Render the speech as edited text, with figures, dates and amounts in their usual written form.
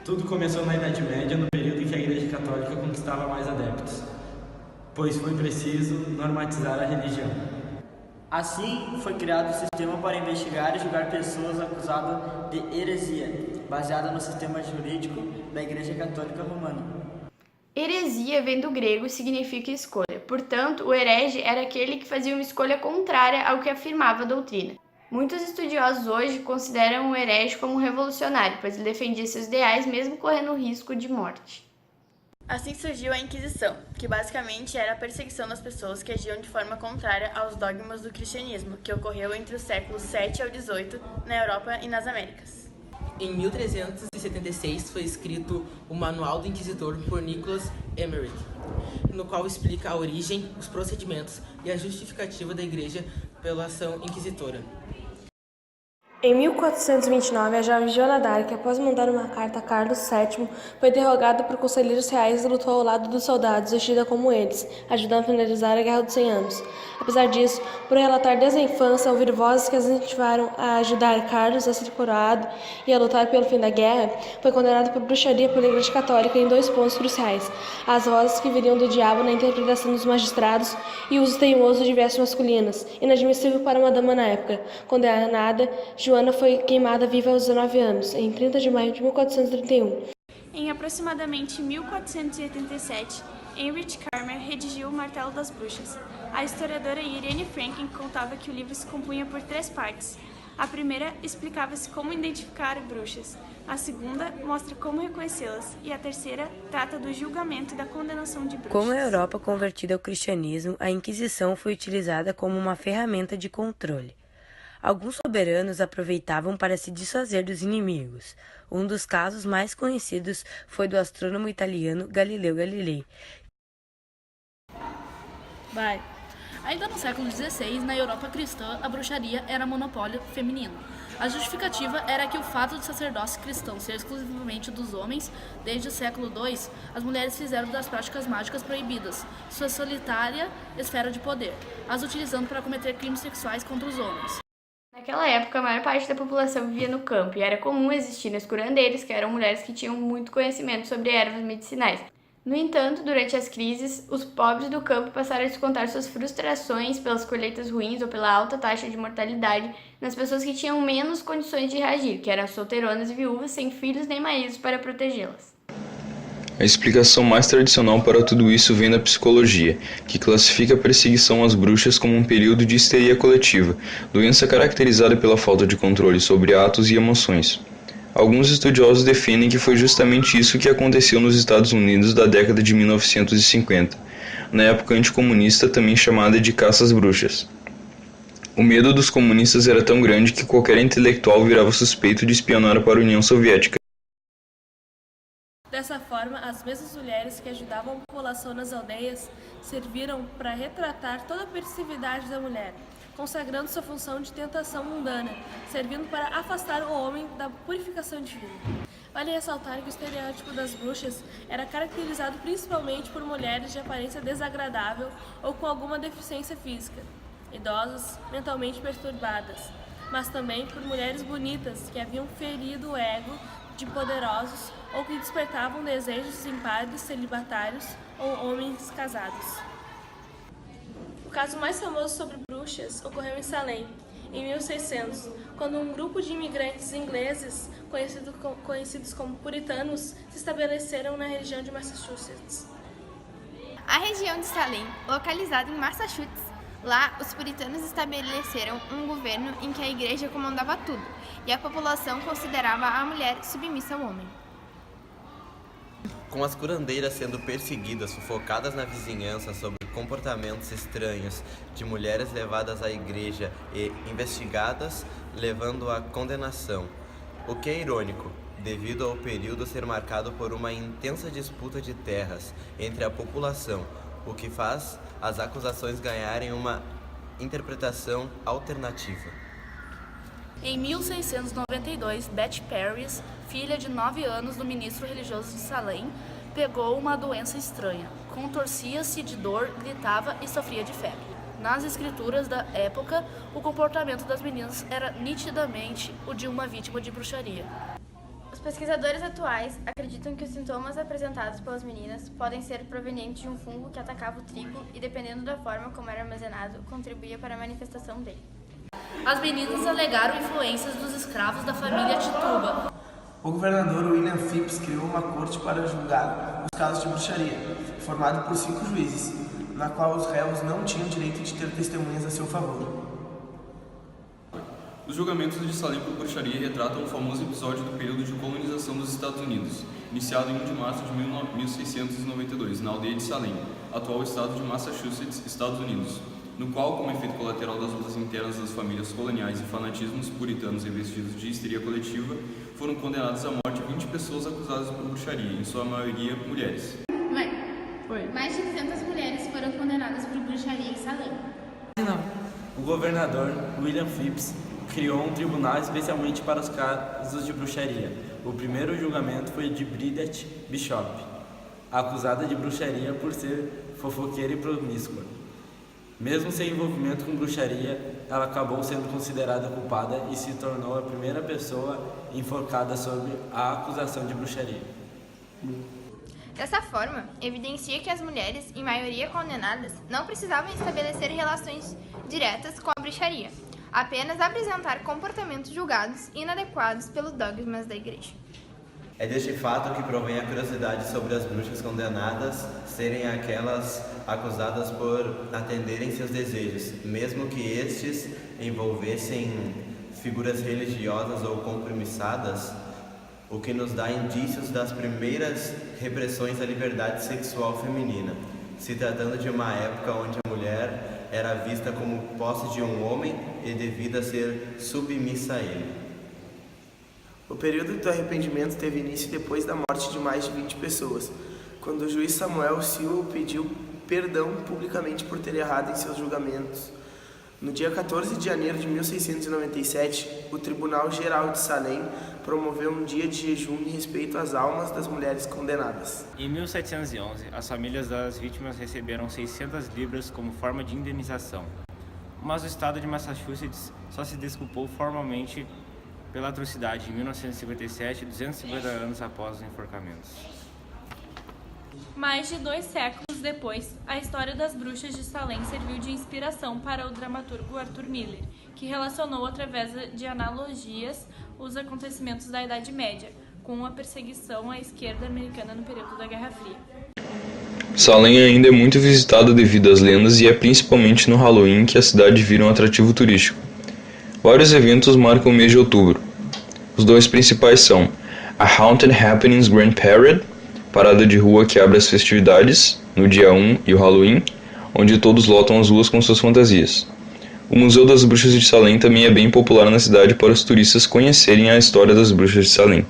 Tudo começou na Idade Média, no período em que a Igreja Católica conquistava mais adeptos, pois foi preciso normatizar a religião. Assim, foi criado o sistema para investigar e julgar pessoas acusadas de heresia, baseada no sistema jurídico da Igreja Católica Romana. Heresia vem do grego e significa escolha. Portanto, o herege era aquele que fazia uma escolha contrária ao que afirmava a doutrina. Muitos estudiosos hoje consideram o herege como um revolucionário, pois ele defendia seus ideais mesmo correndo o risco de morte. Assim surgiu a Inquisição, que basicamente era a perseguição das pessoas que agiam de forma contrária aos dogmas do cristianismo, que ocorreu entre os séculos 7 ao 18 na Europa e nas Américas. Em 1376 foi escrito o Manual do Inquisidor por Nicholas Emmerich, no qual explica a origem, os procedimentos e a justificativa da Igreja pela ação inquisitora. Em 1429, a jovem Joana d'Arc, após mandar uma carta a Carlos VII, foi interrogada por conselheiros reais e lutou ao lado dos soldados, vestida como eles, ajudando a finalizar a Guerra dos 100 Anos. Apesar disso, por relatar desde a infância, ouvir vozes que as incentivaram a ajudar Carlos a ser coroado e a lutar pelo fim da guerra, foi condenada por bruxaria pela Igreja Católica em 2 pontos cruciais: as vozes que viriam do diabo na interpretação dos magistrados e o uso teimoso de vestes masculinas, inadmissível para uma dama na época. Condenada, Joana foi queimada viva aos 19 anos, em 30 de maio de 1431. Em aproximadamente 1487, Heinrich Kramer redigiu O Martelo das Bruxas. A historiadora Irene Franklin contava que o livro se compunha por 3 partes. A primeira explicava-se como identificar bruxas, a segunda mostra como reconhecê-las e a terceira trata do julgamento e da condenação de bruxas. Como a Europa convertida ao cristianismo, a Inquisição foi utilizada como uma ferramenta de controle. Alguns soberanos aproveitavam para se desfazer dos inimigos. Um dos casos mais conhecidos foi do astrônomo italiano Galileu Galilei. Ainda no século XVI, na Europa cristã, a bruxaria era monopólio feminino. A justificativa era que o fato do sacerdócio cristão ser exclusivamente dos homens, desde o século II, as mulheres fizeram das práticas mágicas proibidas, sua solitária esfera de poder, as utilizando para cometer crimes sexuais contra os homens. Naquela época, a maior parte da população vivia no campo e era comum existir as curandeiras, que eram mulheres que tinham muito conhecimento sobre ervas medicinais. No entanto, durante as crises, os pobres do campo passaram a descontar suas frustrações pelas colheitas ruins ou pela alta taxa de mortalidade nas pessoas que tinham menos condições de reagir, que eram solteironas e viúvas sem filhos nem maridos para protegê-las. A explicação mais tradicional para tudo isso vem da psicologia, que classifica a perseguição às bruxas como um período de histeria coletiva, doença caracterizada pela falta de controle sobre atos e emoções. Alguns estudiosos defendem que foi justamente isso que aconteceu nos Estados Unidos da década de 1950, na época anticomunista também chamada de caça às bruxas. O medo dos comunistas era tão grande que qualquer intelectual virava suspeito de espionar para a União Soviética. Dessa forma, as mesmas mulheres que ajudavam a população nas aldeias serviram para retratar toda a permissividade da mulher, consagrando sua função de tentação mundana, servindo para afastar o homem da purificação divina. Vale ressaltar que o estereótipo das bruxas era caracterizado principalmente por mulheres de aparência desagradável ou com alguma deficiência física, idosas, mentalmente perturbadas, mas também por mulheres bonitas que haviam ferido o ego de poderosos ou que despertavam desejos em padres celibatários ou homens casados. O caso mais famoso sobre bruxas ocorreu em Salem, em 1600, quando um grupo de imigrantes ingleses, conhecidos como puritanos, se estabeleceram na região de Massachusetts. A região de Salem, localizada em Massachusetts, lá os puritanos estabeleceram um governo em que a igreja comandava tudo e a população considerava a mulher submissa ao homem. Com as curandeiras sendo perseguidas, sufocadas na vizinhança sobre comportamentos estranhos de mulheres levadas à igreja e investigadas, levando à condenação. O que é irônico, devido ao período ser marcado por uma intensa disputa de terras entre a população, o que faz as acusações ganharem uma interpretação alternativa. Em 1692, Betty Paris, filha de 9 anos do ministro religioso de Salem, pegou uma doença estranha. Contorcia-se de dor, gritava e sofria de febre. Nas escrituras da época, o comportamento das meninas era nitidamente o de uma vítima de bruxaria. Os Os pesquisadores atuais acreditam que os sintomas apresentados pelas meninas podem ser provenientes de um fungo que atacava o trigo e, dependendo da forma como era armazenado, contribuía para a manifestação dele. As meninas alegaram influências dos escravos da família Tituba. O governador William Phips criou uma corte para julgar os casos de bruxaria, formado por 5 juízes, na qual os réus não tinham direito de ter testemunhas a seu favor. Os julgamentos de Salem por bruxaria retratam o famoso episódio do período de colonização dos Estados Unidos, iniciado em 1 de março de 1692, na aldeia de Salem, atual estado de Massachusetts, Estados Unidos, no qual, como efeito colateral das lutas internas das famílias coloniais e fanatismos puritanos revestidos de histeria coletiva, foram condenadas à morte 20 pessoas acusadas por bruxaria, em sua maioria mulheres. Mais de 200 mulheres foram condenadas por bruxaria em Salem. O governador William Phips criou um tribunal especialmente para os casos de bruxaria. O primeiro julgamento foi de Bridget Bishop, acusada de bruxaria por ser fofoqueira e promíscua. Mesmo sem envolvimento com bruxaria, ela acabou sendo considerada culpada e se tornou a primeira pessoa enforcada sob a acusação de bruxaria. Dessa forma, evidencia que as mulheres, em maioria condenadas, não precisavam estabelecer relações diretas com a bruxaria, apenas apresentar comportamentos julgados inadequados pelos dogmas da Igreja. É deste fato que provém a curiosidade sobre as bruxas condenadas serem aquelas acusadas por atenderem seus desejos, mesmo que estes envolvessem figuras religiosas ou compromissadas, o que nos dá indícios das primeiras repressões à liberdade sexual feminina, se tratando de uma época onde a mulher era vista como posse de um homem e devida a ser submissa a ele. O período do arrependimento teve início depois da morte de mais de 20 pessoas, quando o juiz Samuel Sewell pediu perdão publicamente por ter errado em seus julgamentos. No dia 14 de janeiro de 1697, o Tribunal Geral de Salem promoveu um dia de jejum em respeito às almas das mulheres condenadas. Em 1711, as famílias das vítimas receberam 600 libras como forma de indenização, mas o estado de Massachusetts só se desculpou formalmente pela atrocidade em 1957, 250 anos após os enforcamentos. Mais de 2 séculos depois, a história das bruxas de Salem serviu de inspiração para o dramaturgo Arthur Miller, que relacionou através de analogias os acontecimentos da Idade Média, com a perseguição à esquerda americana no período da Guerra Fria. Salem ainda é muito visitada devido às lendas e é principalmente no Halloween que a cidade vira um atrativo turístico. Vários eventos marcam o mês de outubro. Os 2 principais são a Haunted Happenings Grand Parade, parada de rua que abre as festividades, no dia 1 e o Halloween, onde todos lotam as ruas com suas fantasias. O Museu das Bruxas de Salem também é bem popular na cidade para os turistas conhecerem a história das bruxas de Salem.